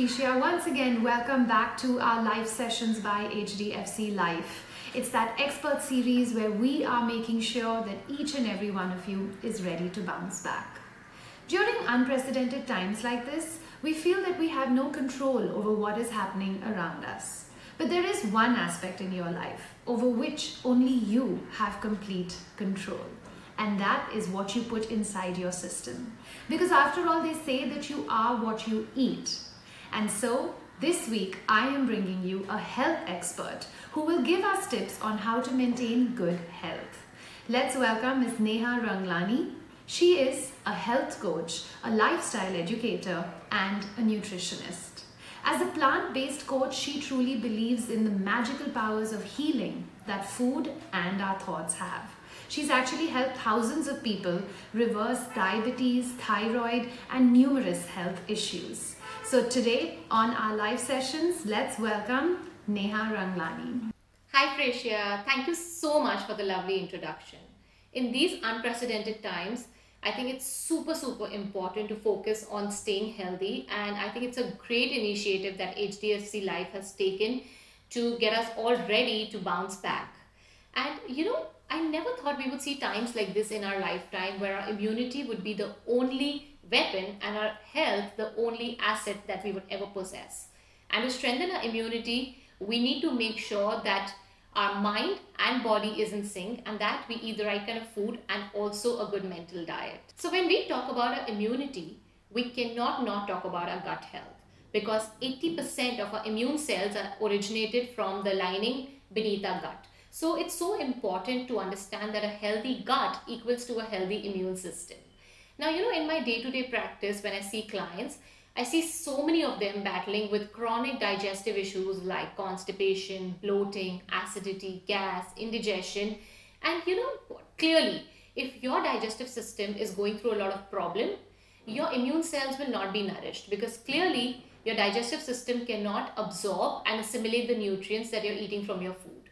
Frecia. Once again, welcome back to our live sessions by HDFC Life. It's that expert series where we are making sure that each and every one of you is ready to bounce back. During unprecedented times like this, we feel that we have no control over what is happening around us. But there is one aspect in your life over which only you have complete control. And that is what you put inside your system. Because after all, they say that you are what you eat. And so this week, I am bringing you a health expert who will give us tips on how to maintain good health. Let's welcome Ms. Neha Ranglani. She is a health coach, a lifestyle educator, and a nutritionist. As a plant-based coach, she truly believes in the magical powers of healing that food and our thoughts have. She's actually helped thousands of people reverse diabetes, thyroid, and numerous health issues. So today on our live sessions, let's welcome Neha Ranglani. Hi Frecia, thank you so much for the lovely introduction. In these unprecedented times, I think it's super important to focus on staying healthy, and I think it's a great initiative that HDFC Life has taken to get us all ready to bounce back. And I never thought we would see times like this in our lifetime where our immunity would be the only weapon and our health the only asset that we would ever possess. And to strengthen our immunity, we need to make sure that our mind and body is in sync, and that we eat the right kind of food and also a good mental diet. So when we talk about our immunity, we cannot not talk about our gut health, because 80% of our immune cells are originated from the lining beneath our gut. So it's so important to understand that a healthy gut equals to a healthy immune system. Now, in my day-to-day practice, when I see clients, I see so many of them battling with chronic digestive issues like constipation, bloating, acidity, gas, indigestion. And clearly, if your digestive system is going through a lot of problem, your immune cells will not be nourished, because clearly your digestive system cannot absorb and assimilate the nutrients that you're eating from your food.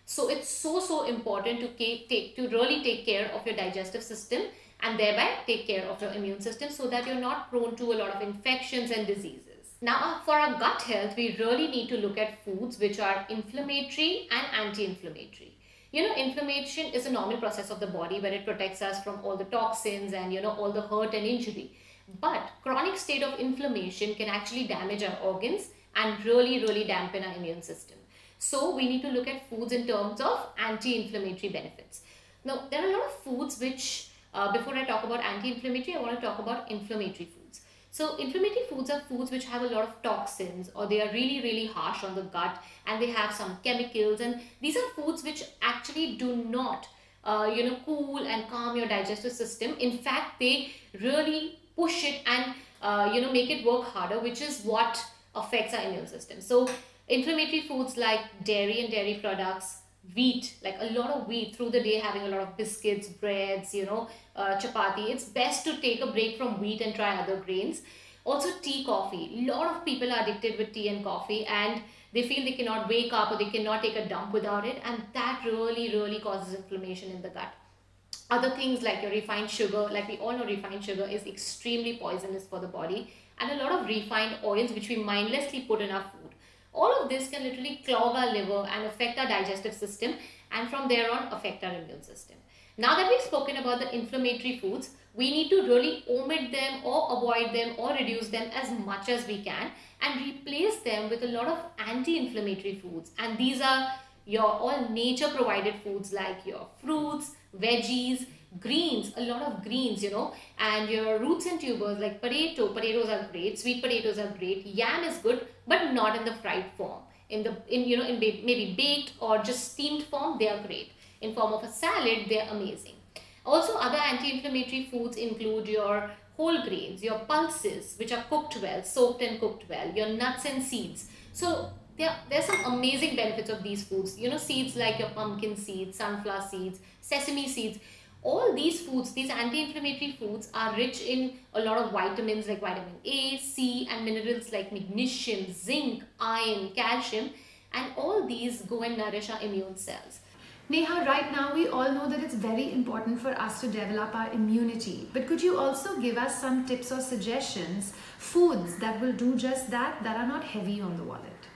So it's so important to really take care of your digestive system and thereby take care of your immune system so that you're not prone to a lot of infections and diseases. Now, for our gut health, we really need to look at foods which are inflammatory and anti-inflammatory. Inflammation is a normal process of the body where it protects us from all the toxins and all the hurt and injury. But chronic state of inflammation can actually damage our organs and really dampen our immune system. So we need to look at foods in terms of anti-inflammatory benefits. Now, there are a lot of foods which, before I talk about anti-inflammatory, I want to talk about inflammatory foods. So inflammatory foods are foods which have a lot of toxins, or they are really harsh on the gut, and they have some chemicals, and these are foods which actually do not cool and calm your digestive system. In fact, they really push it and make it work harder, which is what affects our immune system. So inflammatory foods like dairy and dairy products, wheat, like a lot of wheat through the day, having a lot of biscuits, breads, chapati. It's best to take a break from wheat and try other grains. Also tea, coffee. A lot of people are addicted with tea and coffee, and they feel they cannot wake up or they cannot take a dump without it, and that really causes inflammation in the gut. Other things like your refined sugar, like we all know refined sugar is extremely poisonous for the body, and a lot of refined oils which we mindlessly put in our food. All of this can literally clog our liver and affect our digestive system, and from there on affect our immune system. Now that we've spoken about the inflammatory foods, we need to really omit them or avoid them or reduce them as much as we can, and replace them with a lot of anti-inflammatory foods. And these are your all nature provided foods like your fruits, veggies, greens, a lot of greens, and your roots and tubers like potatoes are great, sweet potatoes are great, yam is good, but not in the fried form. In maybe baked or just steamed form, they are great. In form of a salad, they are amazing. Also, other anti-inflammatory foods include your whole grains, your pulses, which are cooked well, soaked and cooked well, your nuts and seeds. So there's some amazing benefits of these foods. Seeds like your pumpkin seeds, sunflower seeds, sesame seeds. All these foods, these anti-inflammatory foods, are rich in a lot of vitamins like vitamin A, C, and minerals like magnesium, zinc, iron, calcium, and all these go and nourish our immune cells. Neha, right now we all know that it's very important for us to develop our immunity. But could you also give us some tips or suggestions, foods that will do just that, that are not heavy on the wallet?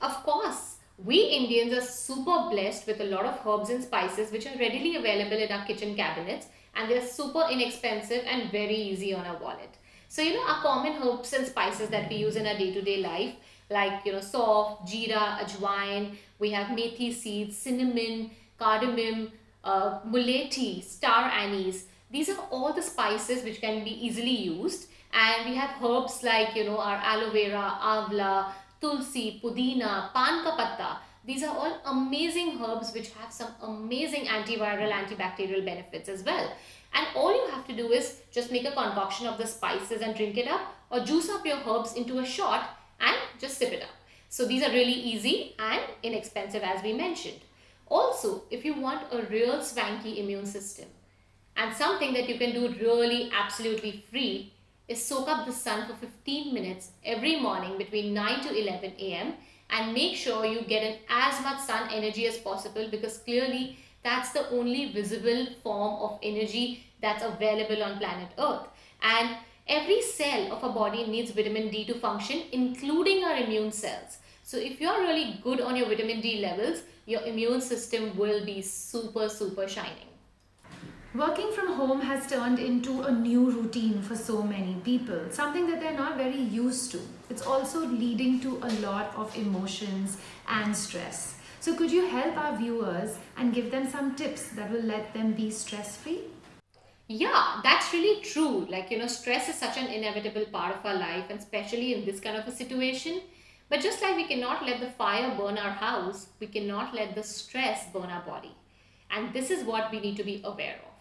Of course, we Indians are super blessed with a lot of herbs and spices which are readily available in our kitchen cabinets, and they're super inexpensive and very easy on our wallet. So, our common herbs and spices that we use in our day-to-day life, like, sauf, jeera, ajwain, we have methi seeds, cinnamon, cardamom, mulethi, star anise. These are all the spices which can be easily used. And we have herbs like, our aloe vera, avla, tulsi, pudina, pan ka patta. These are all amazing herbs which have some amazing antiviral, antibacterial benefits as well. And all you have to do is just make a concoction of the spices and drink it up, or juice up your herbs into a shot and just sip it up. So these are really easy and inexpensive, as we mentioned. Also, if you want a real swanky immune system and something that you can do really absolutely free, is soak up the sun for 15 minutes every morning between 9 to 11 a.m. and make sure you get in as much sun energy as possible, because clearly that's the only visible form of energy that's available on planet Earth. And every cell of our body needs vitamin D to function, including our immune cells. So if you're really good on your vitamin D levels, your immune system will be super, super shining. Working from home has turned into a new routine for so many people, something that they're not very used to. It's also leading to a lot of emotions and stress. So could you help our viewers and give them some tips that will let them be stress-free? Yeah, that's really true. Like, stress is such an inevitable part of our life, and especially in this kind of a situation. But just like we cannot let the fire burn our house, we cannot let the stress burn our body. And this is what we need to be aware of.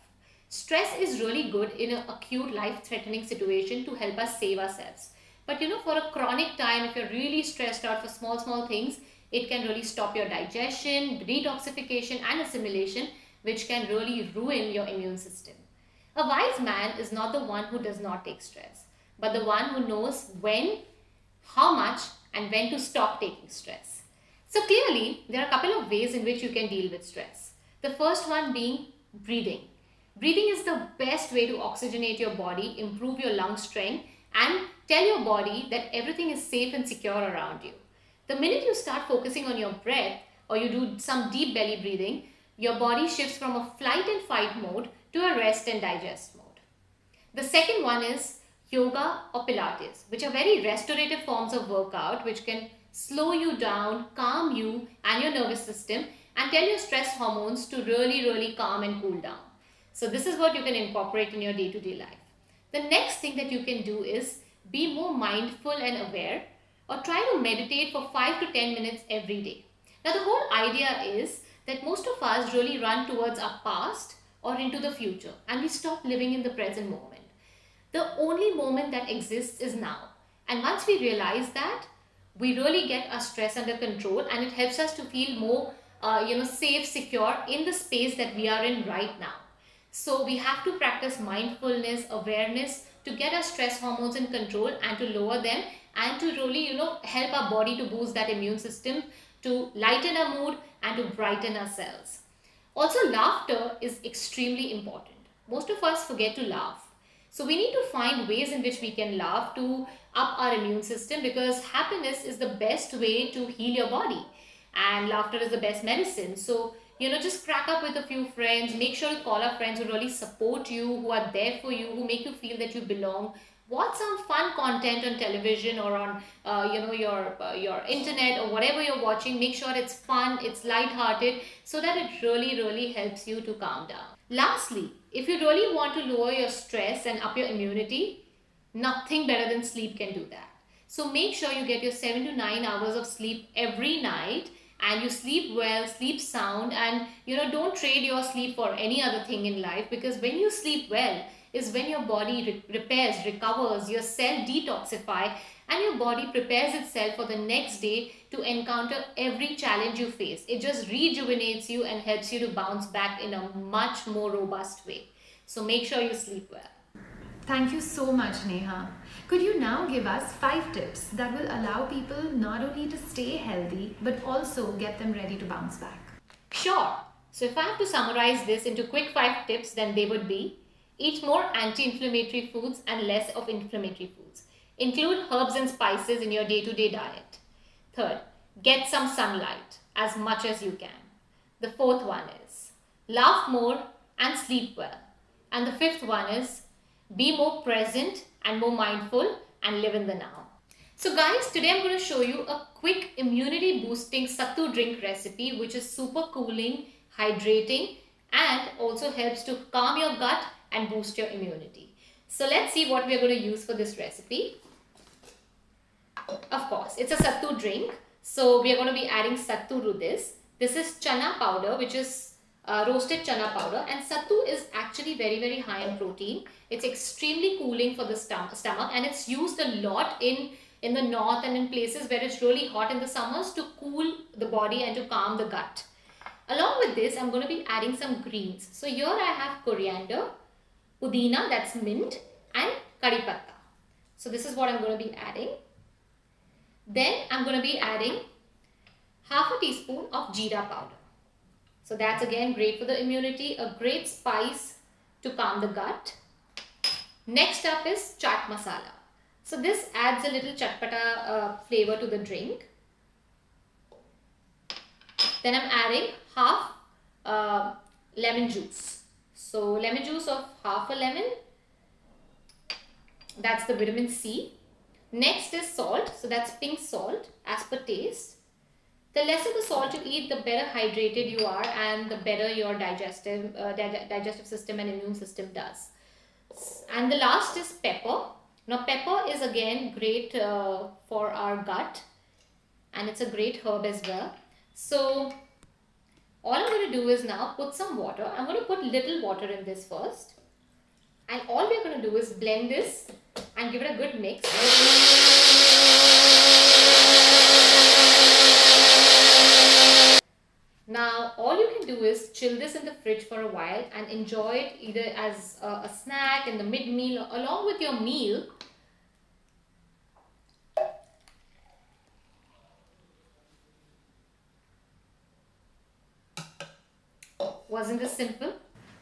Stress is really good in an acute life-threatening situation to help us save ourselves. But for a chronic time, if you're really stressed out for small things, it can really stop your digestion, detoxification and assimilation, which can really ruin your immune system. A wise man is not the one who does not take stress, but the one who knows when, how much, and when to stop taking stress. So clearly, there are a couple of ways in which you can deal with stress. The first one being breathing. Breathing is the best way to oxygenate your body, improve your lung strength, and tell your body that everything is safe and secure around you. The minute you start focusing on your breath, or you do some deep belly breathing, your body shifts from a flight and fight mode to a rest and digest mode. The second one is yoga or Pilates, which are very restorative forms of workout which can slow you down, calm you and your nervous system, and tell your stress hormones to really calm and cool down. So this is what you can incorporate in your day-to-day life. The next thing that you can do is be more mindful and aware, or try to meditate for 5 to 10 minutes every day. Now the whole idea is that most of us really run towards our past or into the future, and we stop living in the present moment. The only moment that exists is now. And once we realize that, we really get our stress under control, and it helps us to feel more safe, secure in the space that we are in right now. So we have to practice mindfulness, awareness to get our stress hormones in control and to lower them, and to really, help our body to boost that immune system, to lighten our mood and to brighten our cells. Also, laughter is extremely important. Most of us forget to laugh. So we need to find ways in which we can laugh to up our immune system, because happiness is the best way to heal your body, and laughter is the best medicine. So just crack up with a few friends. Make sure to call up friends who really support you, who are there for you, who make you feel that you belong. Watch some fun content on television or on your internet or whatever you're watching. Make sure it's fun, it's light-hearted, so that it really helps you to calm down. Lastly, if you really want to lower your stress and up your immunity, nothing better than sleep can do that. So make sure you get your 7 to 9 hours of sleep every night, and you sleep well, sleep sound, and don't trade your sleep for any other thing in life, because when you sleep well is when your body repairs, recovers, your cell detoxify, and your body prepares itself for the next day to encounter every challenge you face. It just rejuvenates you and helps you to bounce back in a much more robust way. So make sure you sleep well. Thank you so much, Neha. Could you now give us 5 tips that will allow people not only to stay healthy, but also get them ready to bounce back? Sure. So if I have to summarize this into quick 5 tips, then they would be: eat more anti-inflammatory foods and less of inflammatory foods. Include herbs and spices in your day-to-day diet. Third, get some sunlight as much as you can. The fourth one is laugh more and sleep well. And the fifth one is be more present and more mindful and live in the now. So guys, today I'm going to show you a quick immunity boosting sattu drink recipe, which is super cooling, hydrating, and also helps to calm your gut and boost your immunity. So let's see what we're going to use for this recipe. Of course, it's a sattu drink. So we are going to be adding sattu to this. This is chana powder, which is roasted chana powder, and sattu is actually very high in protein. It's extremely cooling for the stomach, and it's used a lot in the north and in places where it's really hot in the summers to cool the body and to calm the gut. Along with this, I'm going to be adding some greens. So here I have coriander, pudina, that's mint, and curry patta. So this is what I'm going to be adding. Then I'm going to be adding half a teaspoon of jeera powder. So that's again great for the immunity, a great spice to calm the gut. Next up is chaat masala. So this adds a little chatpata flavor to the drink. Then I'm adding half lemon juice. So lemon juice of half a lemon. That's the vitamin C. Next is salt. So that's pink salt as per taste. The lesser the salt you eat, the better hydrated you are and the better your digestive system and immune system does. And the last is pepper. Now pepper is again great for our gut, and it's a great herb as well. So all I'm going to do is now put some water. I'm going to put little water in this first. And all we're going to do is blend this and give it a good mix. Now all you can do is chill this in the fridge for a while and enjoy it either as a snack in the mid-meal along with your meal. Wasn't this simple?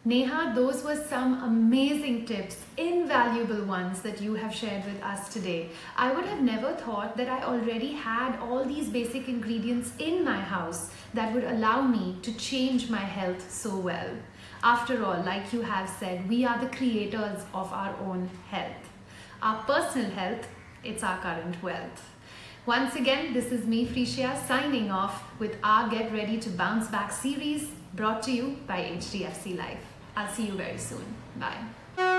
Neha, those were some amazing tips, invaluable ones that you have shared with us today. I would have never thought that I already had all these basic ingredients in my house that would allow me to change my health so well. After all, like you have said, we are the creators of our own health. Our personal health, it's our current wealth. Once again, this is me, Freesia, signing off with our Get Ready to Bounce Back series brought to you by HDFC Life. I'll see you very soon. Bye.